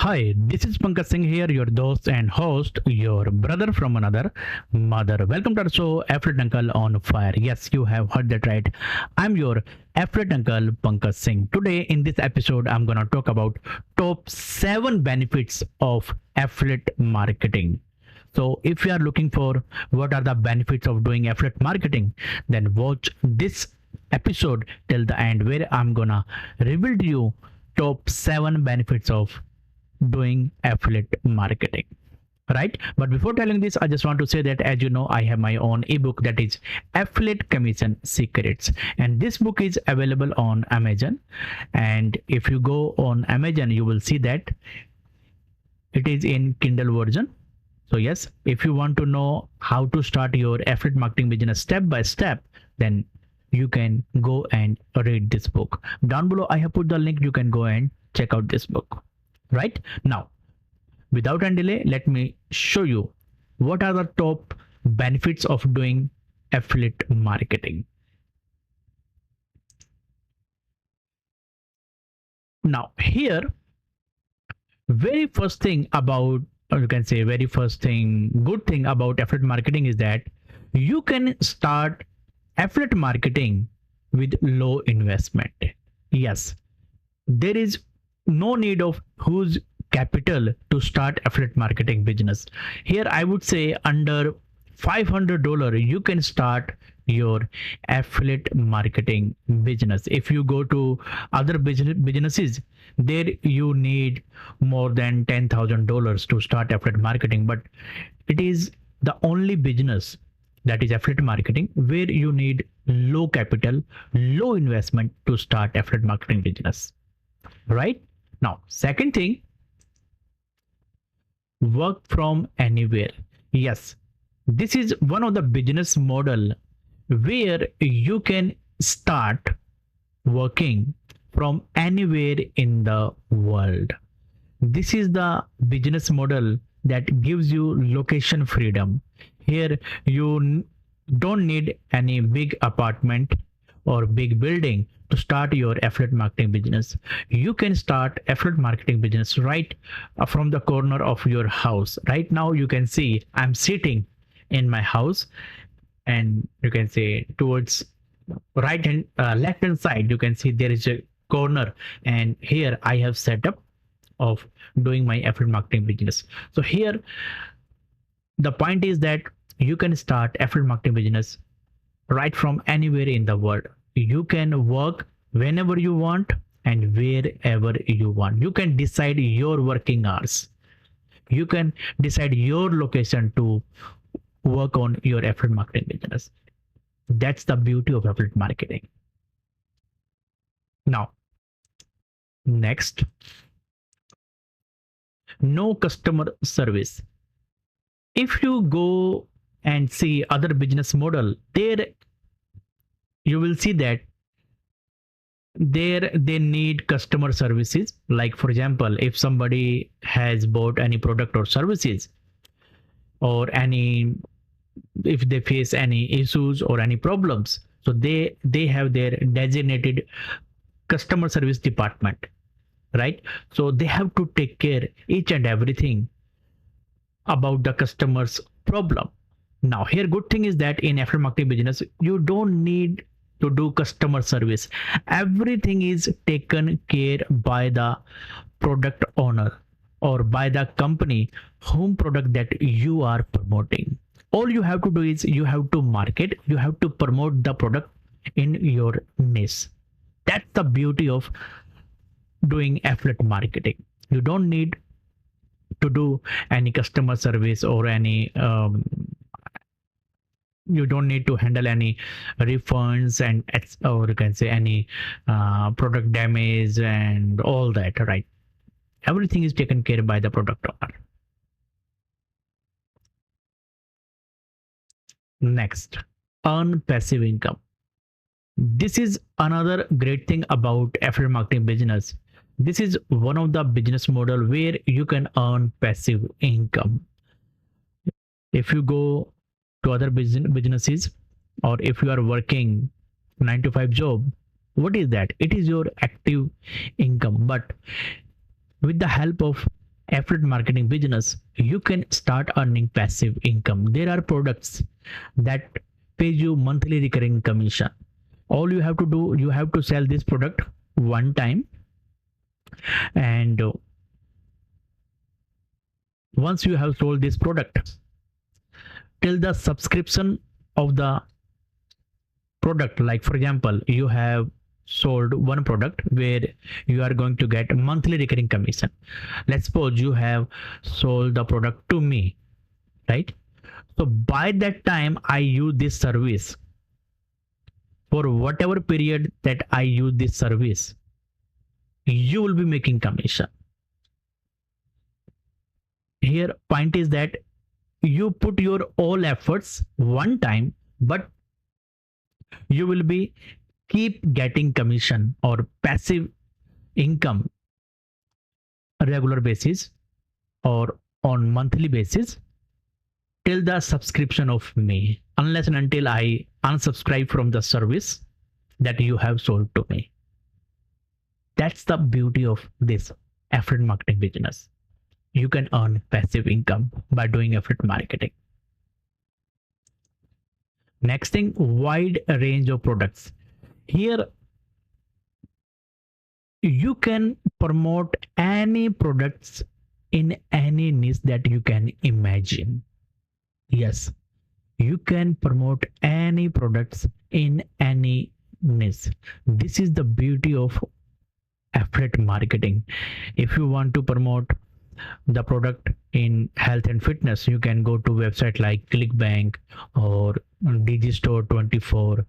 Hi, this is Pankaj Singh here, your host and host, your brother from another mother. Welcome to our show, Affiliate Uncle on Fire. Yes, you have heard that right. I'm your Affiliate Uncle Pankaj Singh. Today, in this episode, I'm gonna talk about top 7 benefits of affiliate marketing. So, if you are looking for what are the benefits of doing affiliate marketing, then watch this episode till the end, where I'm gonna reveal to you top 7 benefits of doing affiliate marketing, right? But before telling this, I just want to say that, as you know, I have my own ebook, that is Affiliate Commission Secrets, and this book is available on Amazon. And if you go on Amazon, you will see that it is in Kindle version. So yes, if you want to know how to start your affiliate marketing business step by step, then you can go and read this book. Down below I have put the link. You can go and check out this book. Right now, without any delay, let me show you what are the top benefits of doing affiliate marketing. Now here, very first thing about, or you can say very first thing, good thing about affiliate marketing is that you can start affiliate marketing with low investment. Yes, there is no need of huge capital to start affiliate marketing business. Here I would say under $500 you can start your affiliate marketing business. If you go to other businesses, there you need more than $10,000 to start affiliate marketing, but it is the only business, that is affiliate marketing, where you need low capital, low investment to start affiliate marketing business. Right now, second thing, work from anywhere. Yes, this is one of the business model where you can start working from anywhere in the world. This is the business model that gives you location freedom. Here you don't need any big apartment or big building to start your affiliate marketing business. You can start affiliate marketing business right from the corner of your house. Right now you can see I'm sitting in my house, and you can say towards right hand left hand side, you can see there is a corner, and here I have set up of doing my affiliate marketing business. So here the point is that you can start affiliate marketing business right from anywhere in the world. You can work whenever you want and wherever you want. You can decide your working hours. You can decide your location to work on your affiliate marketing business. That's the beauty of affiliate marketing. Now, next, no customer service. If you go and see other business model, there you will see that there they need customer services. Like for example, if somebody has bought any product or services, or any, if they face any issues or any problems, so they have their designated customer service department, right? So they have to take care each and everything about the customer's problem. Now here, good thing is that in affiliate marketing business you don't need to do customer service. Everything is taken care by the product owner or by the company whom product that you are promoting. All you have to do is you have to market, you have to promote the product in your niche. That's the beauty of doing affiliate marketing. You don't need to do any customer service or any you don't need to handle any refunds and or you can say any product damage and all that, right? Everything is taken care by the product owner. Next, earn passive income. This is another great thing about affiliate marketing business. This is one of the business model where you can earn passive income. If you go to other businesses, or if you are working 9 to 5 job, what is that? It is your active income. But with the help of affiliate marketing business, you can start earning passive income. There are products that pay you monthly recurring commission. All you have to do, you have to sell this product one time, and once you have sold this product, till the subscription of the product, like for example, you have sold one product where you are going to get monthly recurring commission. Let's suppose you have sold the product to me, right? So by that time I use this service, for whatever period that I use this service, you will be making commission. Here point is that you put your all efforts one time, but you will be keep getting commission or passive income regular basis or on monthly basis till the subscription of me, unless and until I unsubscribe from the service that you have sold to me. That's the beauty of this affiliate marketing business. You can earn passive income by doing affiliate marketing. Next thing, wide range of products. Here you can promote any products in any niche that you can imagine. Yes, you can promote any products in any niche. This is the beauty of affiliate marketing. If you want to promote the product in health and fitness, you can go to website like ClickBank or Digistore24.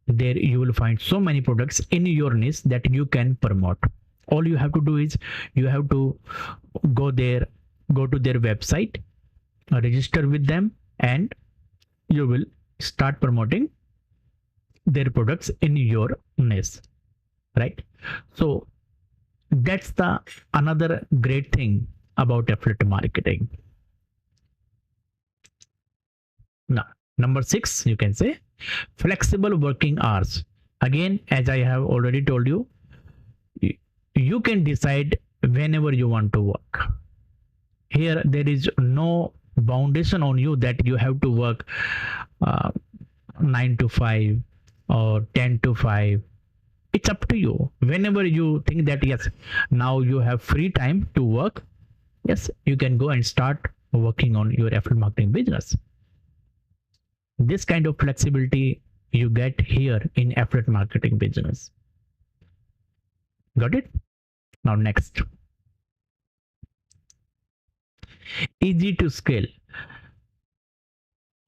There you will find so many products in your niche that you can promote. All you have to do is you have to go to their website, register with them, and you will start promoting their products in your niche, right? So that's the another great thing about affiliate marketing. Now, number 6, you can say flexible working hours. Again, as I have already told you, you can decide whenever you want to work. Here there is no foundation on you that you have to work 9 to 5 or 10 to 5. It's up to you. Whenever you think that yes, now you have free time to work, yes, you can go and start working on your affiliate marketing business. This kind of flexibility you get here in affiliate marketing business. Got it? Now next, easy to scale.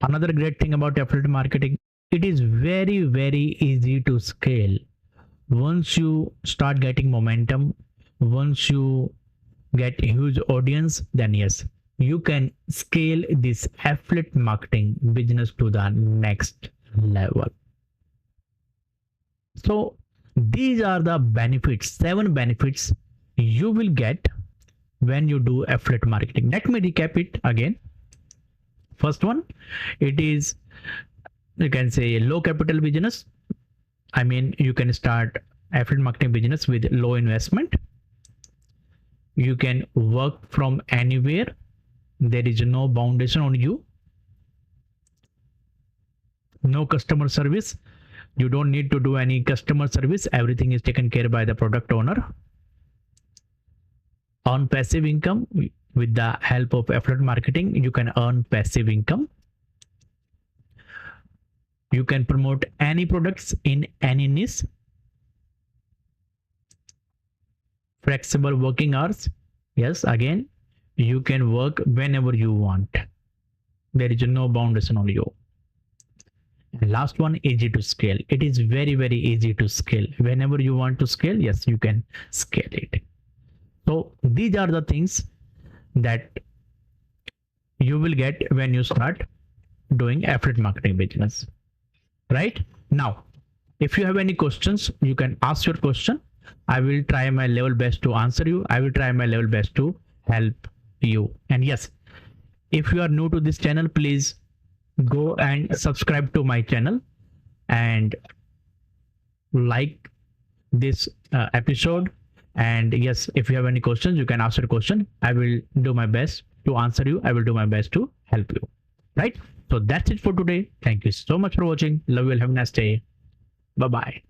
Another great thing about affiliate marketing, it is very, very easy to scale. Once you start getting momentum, once you get huge audience, then yes, you can scale this affiliate marketing business to the next level. So these are the benefits, 7 benefits you will get when you do affiliate marketing. Let me recap it again. First one, it is, you can say, low capital business. I mean, you can start affiliate marketing business with low investment. You can work from anywhere. There is no foundation on you. No customer service. You don't need to do any customer service. Everything is taken care by the product owner. Earn passive income with the help of affiliate marketing. You can earn passive income. You can promote any products in any niche. Flexible working hours. Yes, again, you can work whenever you want. There is no foundation on you. And last one, easy to scale. It is very, very easy to scale. Whenever you want to scale, yes, you can scale it. So these are the things that you will get when you start doing affiliate marketing business. Right? Now, if you have any questions, you can ask your question. I will try my level best to answer you. I will try my level best to help you. And yes, if you are new to this channel, please go and subscribe to my channel and like this episode And yes, if you have any questions, you can ask your question. I will do my best to answer you. I will do my best to help you. Right? So that's it for today. Thank you so much for watching. Love you all. Have a nice day. Bye bye.